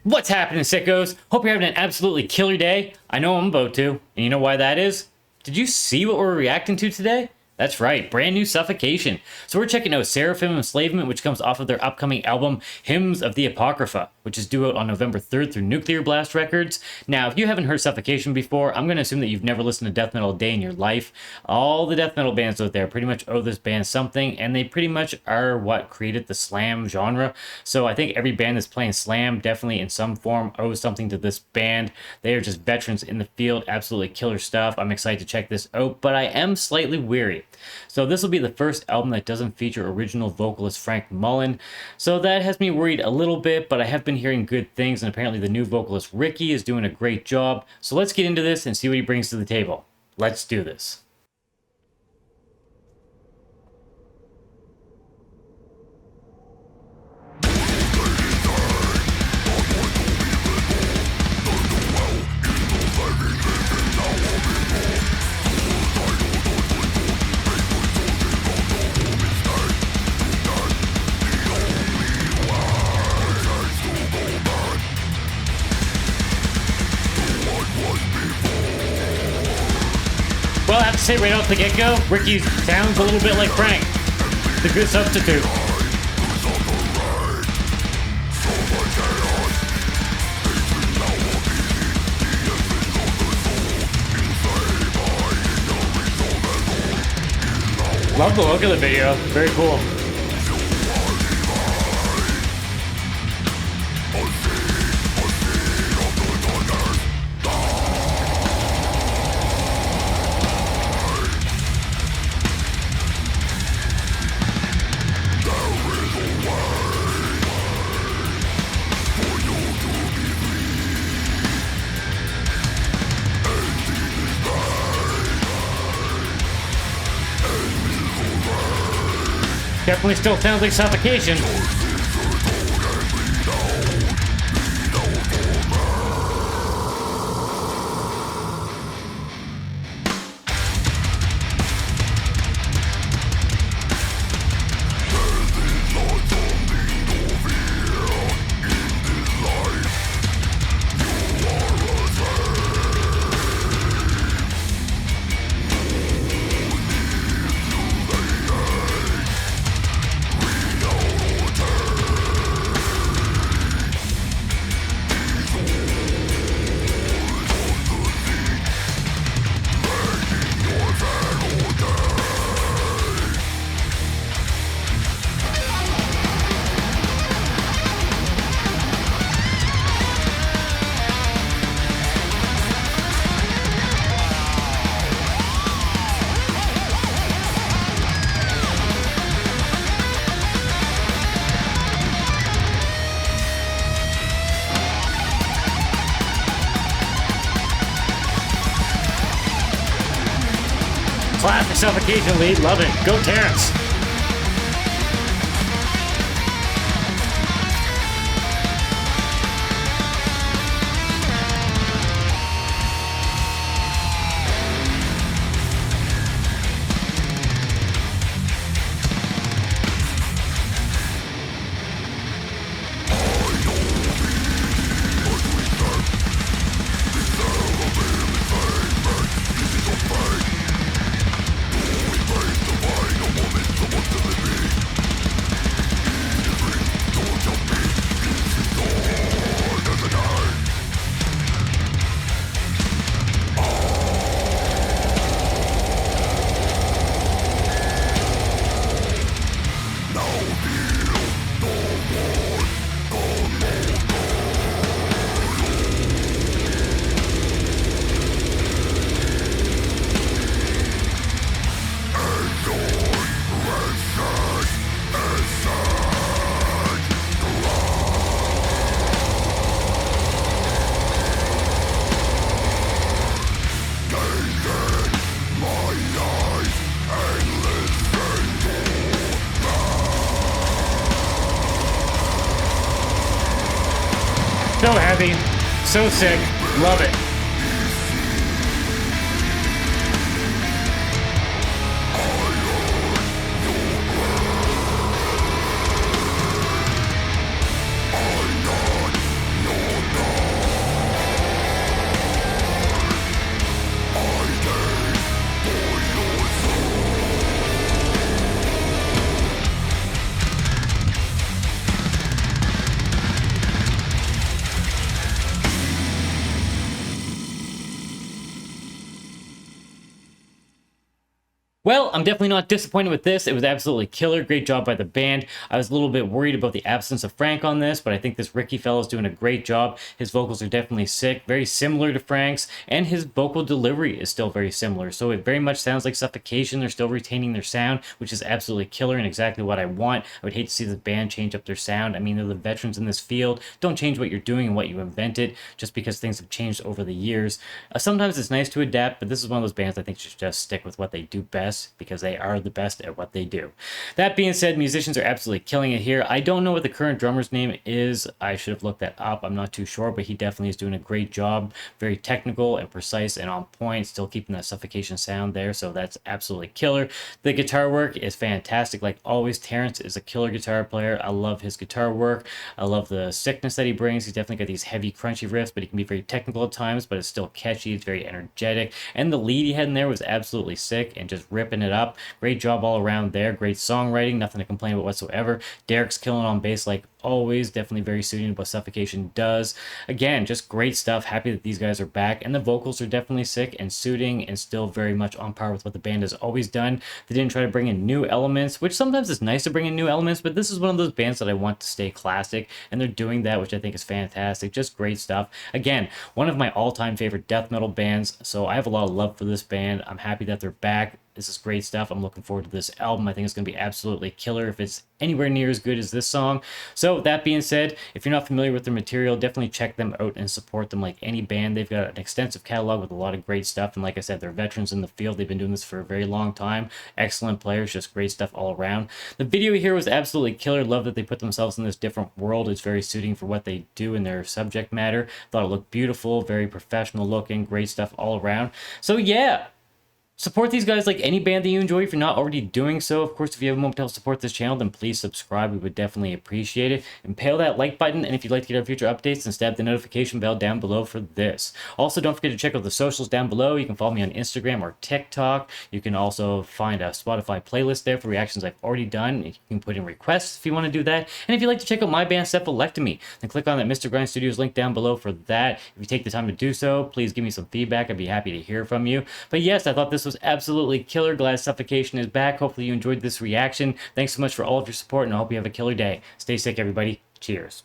What's happening, sickos? Hope you're having an absolutely killer day. I know I'm about to. And you know why that is? Did you see what we're reacting to today? That's right, brand new Suffocation. So we're checking out Seraphim Enslavement, which comes off of their upcoming album, Hymns of the Apocrypha, which is due out on November 3rd through Nuclear Blast Records. Now, if you haven't heard Suffocation before, I'm going to assume that you've never listened to death metal a day in your life. All the death metal bands out there pretty much owe this band something, and they pretty much are what created the slam genre. So I think every band that's playing slam definitely in some form owes something to this band. They are just veterans in the field, absolutely killer stuff. I'm excited to check this out, but I am slightly weary. So this will be the first album that doesn't feature original vocalist Frank Mullen. So that has me worried a little bit, but I have been hearing good things, and apparently the new vocalist Ricky is doing a great job. So let's get into this and see what he brings to the table. Let's do this. Well, I have to say right off the get-go, Ricky sounds a little bit like Frank. The good substitute. Love the look of the video. Very cool. Definitely still sounds like Suffocation. Classic Suffocation lead, love it. Go Terrence. So heavy, so sick, love it. Well, I'm definitely not disappointed with this. It was absolutely killer. Great job by the band. I was a little bit worried about the absence of Frank on this, but I think this Ricky fellow is doing a great job. His vocals are definitely sick, very similar to Frank's, and his vocal delivery is still very similar. So it very much sounds like Suffocation. They're still retaining their sound, which is absolutely killer and exactly what I want. I would hate to see the band change up their sound. I mean, they're the veterans in this field. Don't change what you're doing and what you invented just because things have changed over the years. Sometimes it's nice to adapt, but this is one of those bands I think should just stick with what they do best because they are the best at what they do. That being said, musicians are absolutely killing it here. I don't know what the current drummer's name is. I should have looked that up. I'm not too sure, but he definitely is doing a great job. Very technical and precise and on point, still keeping that Suffocation sound there, so that's absolutely killer. The guitar work is fantastic. Like always, Terrence is a killer guitar player. I love his guitar work. I love the sickness that he brings. He's definitely got these heavy, crunchy riffs, but he can be very technical at times, but it's still catchy. It's very energetic. And the lead he had in there was absolutely sick and just ripping it up. Great job all around there. Great songwriting. Nothing to complain about whatsoever. Derek's killing on bass like always. Definitely very suited to what Suffocation does. Again, just great stuff. Happy that these guys are back. And the vocals are definitely sick and suiting and still very much on par with what the band has always done. They didn't try to bring in new elements, which sometimes is nice to bring in new elements, but this is one of those bands that I want to stay classic, and they're doing that, which I think is fantastic. Just great stuff. Again, one of my all-time favorite death metal bands, so I have a lot of love for this band. I'm happy that they're back. This is great stuff. I'm looking forward to this album. I think it's going to be absolutely killer if it's anywhere near as good as this song. So that being said, if you're not familiar with their material, definitely check them out and support them like any band. They've got an extensive catalog with a lot of great stuff. And like I said, they're veterans in the field. They've been doing this for a very long time. Excellent players, just great stuff all around. The video here was absolutely killer. Love that they put themselves in this different world. It's very suiting for what they do in their subject matter. Thought it looked beautiful, very professional looking, great stuff all around. So yeah, support these guys like any band that you enjoy if you're not already doing so. Of course, if you have a moment to help support this channel, then please subscribe. We would definitely appreciate it. Impale that like button, and if you'd like to get our future updates, then stab the notification bell down below for this. Also, don't forget to check out the socials down below. You can follow me on Instagram or TikTok. You can also find a Spotify playlist there for reactions I've already done. You can put in requests if you want to do that. And if you'd like to check out my band, Suffocation, then click on that Mr. Grind Studios link down below for that. If you take the time to do so, please give me some feedback. I'd be happy to hear from you. But yes, I thought this was absolutely killer. Glad Suffocation is back. Hopefully you enjoyed this reaction. Thanks so much for all of your support, and I hope you have a killer day. Stay sick, everybody. Cheers.